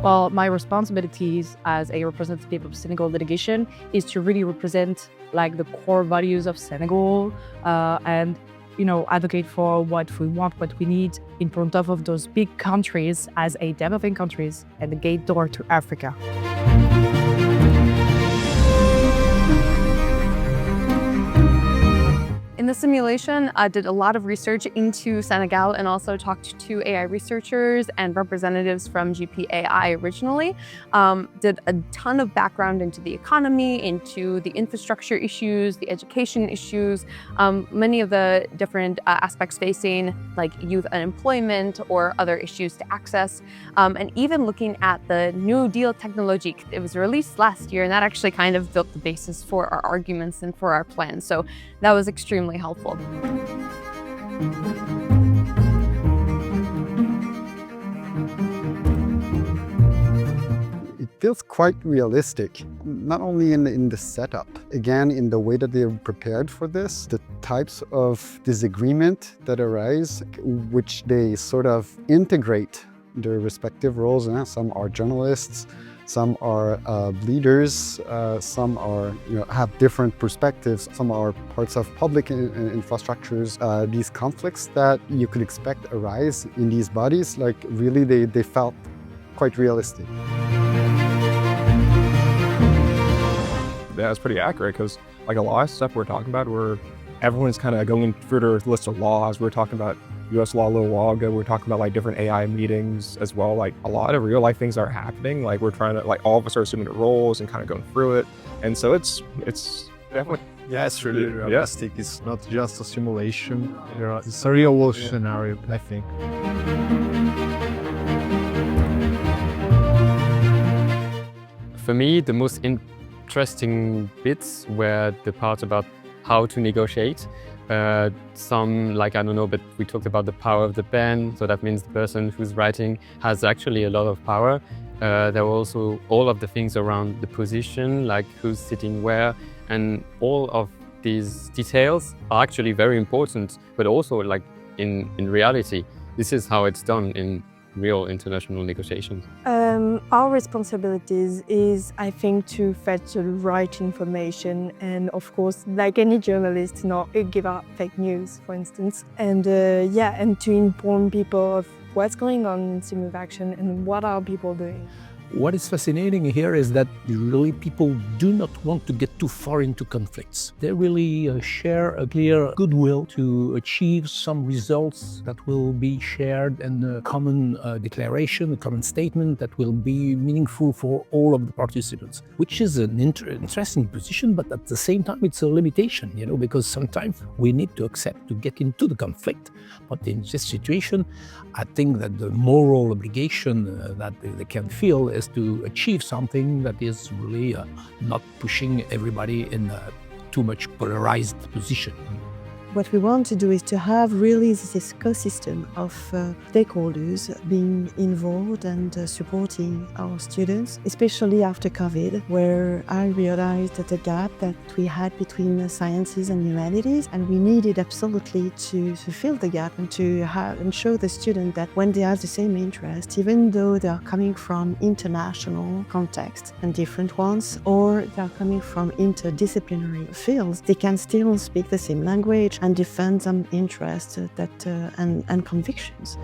Well, my responsibilities as a representative of Senegal litigation is to really represent like the core values of Senegal and advocate for what we want, what we need in front of those big countries as a developing countries and the gate door to Africa. In the simulation, I did a lot of research into Senegal and also talked to AI researchers and representatives from GPAI originally. Did a ton of background into the economy, into the infrastructure issues, the education issues, many of the different aspects facing like youth unemployment or other issues to access, and even looking at the New Deal technology. It was released last year, and that actually kind of built the basis for our arguments and for our plans. So that was extremely helpful. It feels quite realistic, not only in the setup, again, in the way that they're prepared for this, the types of disagreement that arise, which they sort of integrate their respective roles. Some are journalists, some are leaders, some are have different perspectives, some are parts of public infrastructures. These conflicts that you could expect arise in these bodies, like really they felt quite realistic. Yeah, it's pretty accurate because like a lot of stuff we're talking about where everyone's kind of going through their list of laws. We're talking about US law a little while ago. We're talking about like different AI meetings as well. Like a lot of real life things are happening. Like we're trying to, like all of us are assuming the roles and kind of going through it. And so it's definitely. Yeah, it's really realistic. Yeah. It's not just a simulation. It's a real world scenario, I think. For me, the most interesting bits were the parts about how to negotiate. Some, like, I don't know, but we talked about the power of the pen. So that means the person who's writing has actually a lot of power. There were also all of the things around the position, like who's sitting where, and all of these details are actually very important, but also like in reality, this is how it's done in real international negotiations. Our responsibilities is, I think, to fetch the right information and, of course, like any journalist, not give out fake news, for instance, and and to inform people of what's going on in Simuvaction and what are people doing. What is fascinating here is that really people do not want to get too far into conflicts. They really share a clear goodwill to achieve some results that will be shared in a common declaration, a common statement that will be meaningful for all of the participants, which is an interesting position, but at the same time it's a limitation, because sometimes we need to accept to get into the conflict. But in this situation, I think that the moral obligation that they can feel is to achieve something that is really not pushing everybody in a too much polarized position. What we want to do is to have really this ecosystem of stakeholders being involved and supporting our students, especially after COVID, where I realized that the gap that we had between the sciences and humanities, and we needed absolutely to fill the gap and to show the student that when they have the same interest, even though they are coming from international contexts and different ones, or they are coming from interdisciplinary fields, they can still speak the same language and defend some interests and convictions.